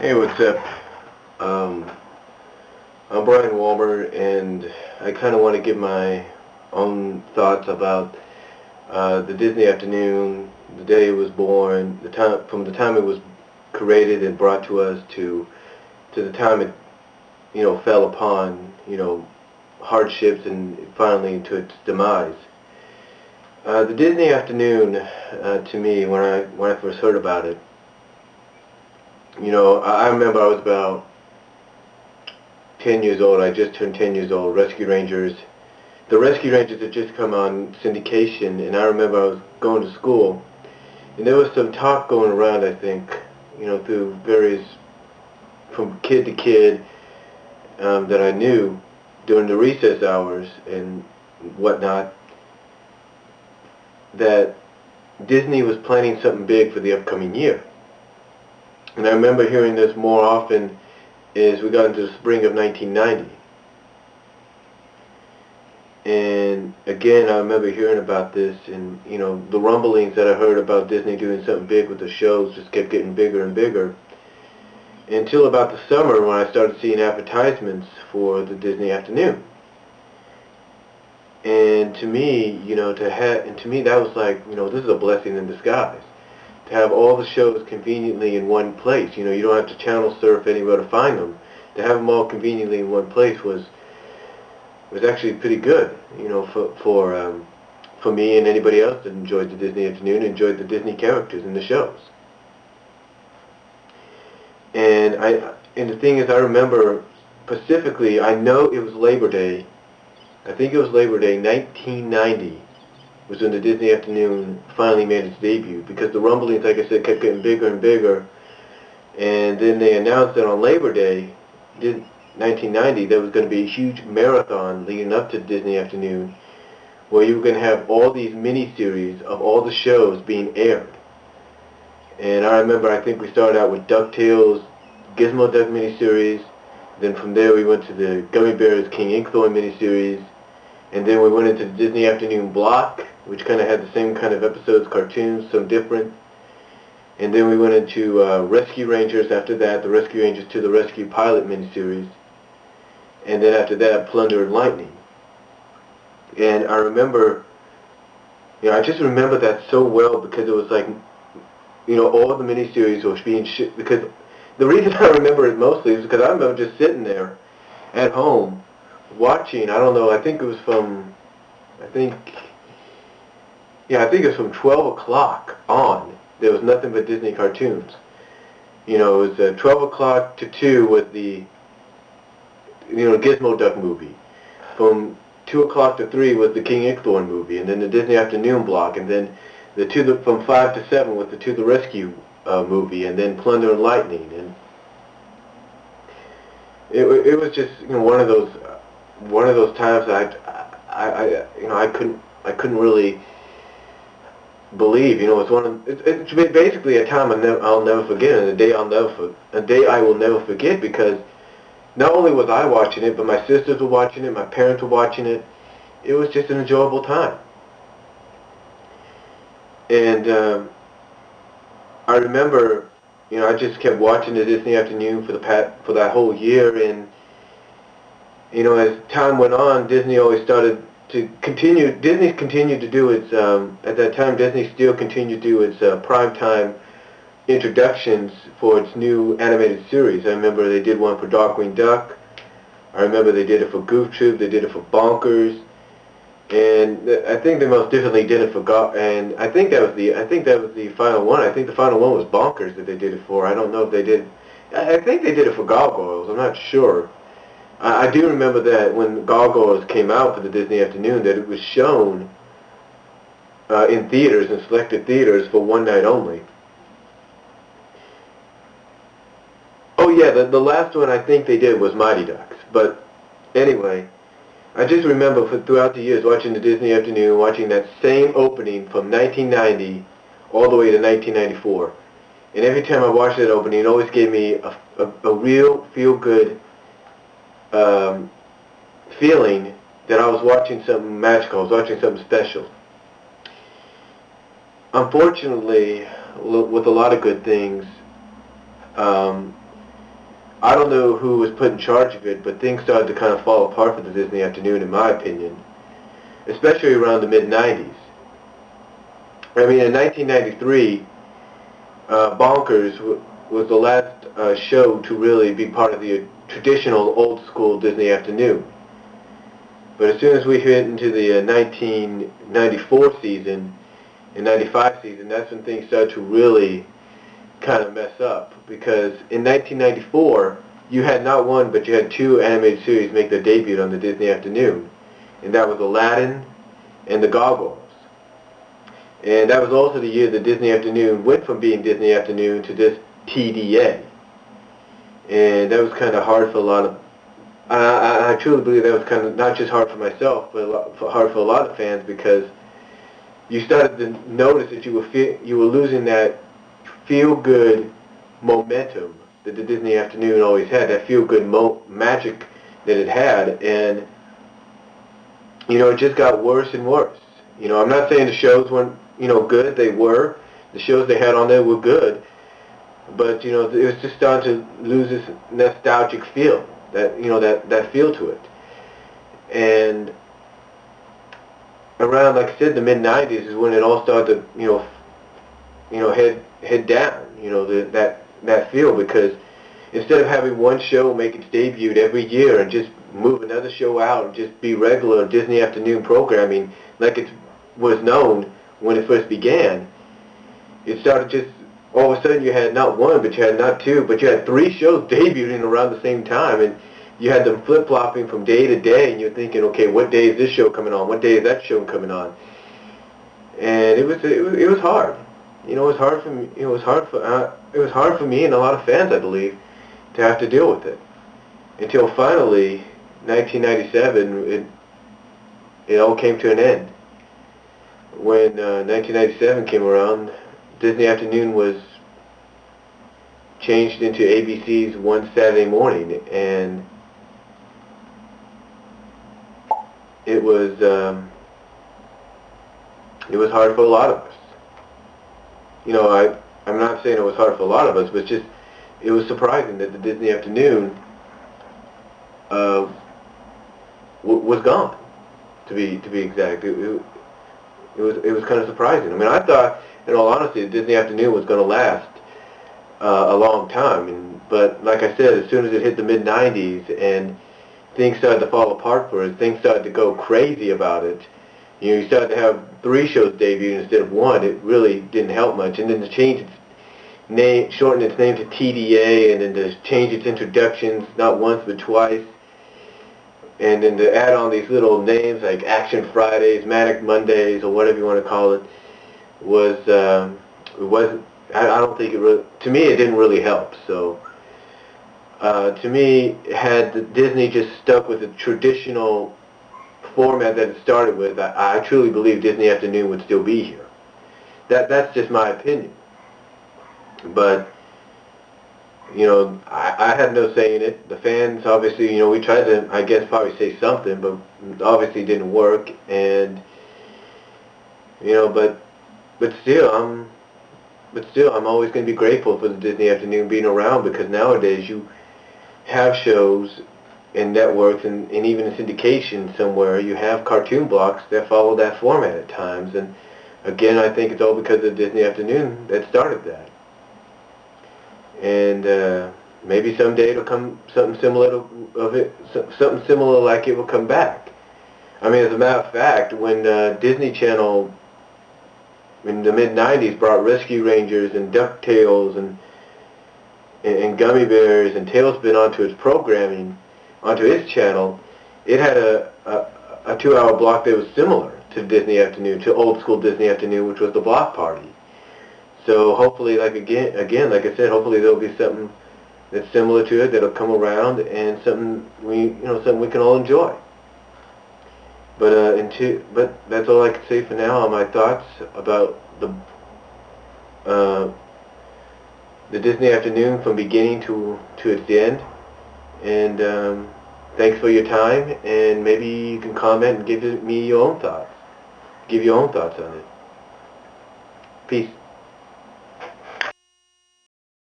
Hey, what's up? Um, I'm Brian Walmer, and I kind of want to give my own thoughts about the Disney afternoon, the day it was born, the time from the time it was created and brought to us to the time it fell upon hardships and finally to its demise. The Disney afternoon, to me, when I first heard about it, I remember I was about 10 years old. I just turned 10 years old. Rescue Rangers. The Rescue Rangers had just come on syndication, and I remember I was going to school, and there was some talk going around, I think, through various, from kid to kid, that I knew during the recess hours and whatnot, that Disney was planning something big for the upcoming year. And I remember hearing this more often as we got into the spring of 1990. And again, I remember hearing about this, and the rumblings that I heard about Disney doing something big with the shows just kept getting bigger and bigger. Until about the summer when I started seeing advertisements for the Disney afternoon. And to me, that was like, this is a blessing in disguise. To have all the shows conveniently in one place. You don't have to channel surf anywhere to find them. To have them all conveniently in one place was actually pretty good, for me and anybody else that enjoyed the Disney afternoon, enjoyed the Disney characters in the shows. And the thing is, I remember specifically, I know it was Labor Day. I think it was Labor Day 1990 was when the Disney afternoon finally made its debut, because the rumblings, like I said, kept getting bigger and bigger. And then they announced that on Labor Day, 1990, there was going to be a huge marathon leading up to Disney afternoon, where you were going to have all these mini-series of all the shows being aired. And I remember, I think we started out with DuckTales, Gizmo Duck miniseries. Then from there we went to the Gummy Bears King Inkthorn miniseries. And then we went into the Disney Afternoon block, which kind of had the same kind of episodes, cartoons, some different. And then we went into Rescue Rangers after that, the Rescue Rangers to the Rescue Pilot miniseries. And then after that, Plunder and Lightning. And I remember, I just remember that so well, because it was like, all the miniseries were being because the reason I remember it mostly is because I remember just sitting there at home watching, I don't know, I think it was from 12 o'clock on. There was nothing but Disney cartoons. It was 12 o'clock to 2 was the, Gizmo Duck movie. From 2 o'clock to 3 was the King Inkthorn movie, and then the Disney Afternoon block, and then from 5 to 7 was the To the Rescue movie, and then Plunder and Lightning. And it was just one of those times that I couldn't really believe. It's basically a time I'll never forget, and a day I will never forget, because not only was I watching it, but my sisters were watching it, my parents were watching it. It was just an enjoyable time. And I remember, I just kept watching the Disney afternoon for that whole year. And as time went on, Disney continued to do its, at that time, Disney still continued to do its primetime introductions for its new animated series. I remember they did one for Darkwing Duck. I remember they did it for Goof Troop. They did it for Bonkers. And I think they most definitely did it for and I think that was the final one. I think the final one was Bonkers that they did it for. I don't know if they did. I think they did it for Gargoyles. I'm not sure. I do remember that when Gargoyles came out for the Disney afternoon, that it was shown in theaters, in selected theaters, for one night only. Oh yeah, the last one I think they did was Mighty Ducks. But anyway, I just remember throughout the years watching the Disney afternoon, watching that same opening from 1990 all the way to 1994. And every time I watched that opening, it always gave me a real feel-good feeling that I was watching something magical, I was watching something special. Unfortunately, with a lot of good things, I don't know who was put in charge of it, but things started to kind of fall apart for the Disney Afternoon, in my opinion, especially around the mid-90s. I mean, in 1993, Bonkers was the last show to really be part of the traditional old-school Disney Afternoon. But as soon as we hit into the 1994 season and 95 season, that's when things started to really kind of mess up. Because in 1994, you had not one, but you had two animated series make their debut on the Disney Afternoon. And that was Aladdin and The Goggles. And that was also the year the Disney Afternoon went from being Disney Afternoon to just TDA. And that was kind of hard for a lot of, I truly believe that was kind of not just hard for myself, but hard for a lot of fans, because you started to notice that you were losing that feel-good momentum that the Disney Afternoon always had, that feel-good magic that it had, and it just got worse and worse. I'm not saying the shows weren't good. They were. The shows they had on there were good, but it was just starting to lose this nostalgic feel, that feel to it. And around, like I said, the mid '90s is when it all started to head down. That feel, because instead of having one show make its debut every year and just move another show out and just be regular Disney Afternoon programming like it was known when it first began, it started just, all of a sudden you had not one, but you had not two, but you had three shows debuting around the same time, and you had them flip-flopping from day to day, and you're thinking, okay, what day is this show coming on? What day is that show coming on? And it was hard. It was hard for me. It was hard for me and a lot of fans, I believe, to have to deal with it. Until finally, 1997, it all came to an end. When 1997 came around, Disney Afternoon was changed into ABC's One Saturday Morning, and it was hard for a lot of us. I'm not saying it was hard for a lot of us, but just it was surprising that the Disney Afternoon was gone. To be exact, it was kind of surprising. I mean, I thought, in all honesty, the Disney Afternoon was going to last a long time, but like I said, as soon as it hit the mid '90s and things started to fall apart for it, things started to go crazy about it. You started to have three shows debut instead of one. It really didn't help much. And then to change its name, shorten its name to TDA, and then to change its introductions not once but twice, and then to add on these little names like Action Fridays, Manic Mondays, or whatever you want to call it, it wasn't. I don't think it really. To me, it didn't really help. So, to me, had Disney just stuck with the traditional format that it started with, I truly believe Disney Afternoon would still be here. That's just my opinion. But I had no say in it. The fans, obviously, we tried to, I guess, probably say something, but obviously didn't work. And but still, I'm always going to be grateful for the Disney Afternoon being around, because nowadays you have shows and networks and even in syndication somewhere, you have cartoon blocks that follow that format at times. And again, I think it's all because of Disney Afternoon that started that. And maybe someday it'll come something similar something similar like it will come back. I mean, as a matter of fact, when Disney Channel in the mid '90s brought Rescue Rangers and DuckTales and Gummy Bears and Tailspin onto its programming, onto its channel, it had a 2-hour block that was similar to Disney Afternoon, to old school Disney Afternoon, which was the Block Party. So hopefully, like I said, hopefully there'll be something that's similar to it that'll come around, and something we can all enjoy. But that's all I can say for now on my thoughts about the Disney Afternoon from beginning to its end. And thanks for your time, and maybe you can comment and give me your own thoughts. Give your own thoughts on it. Peace.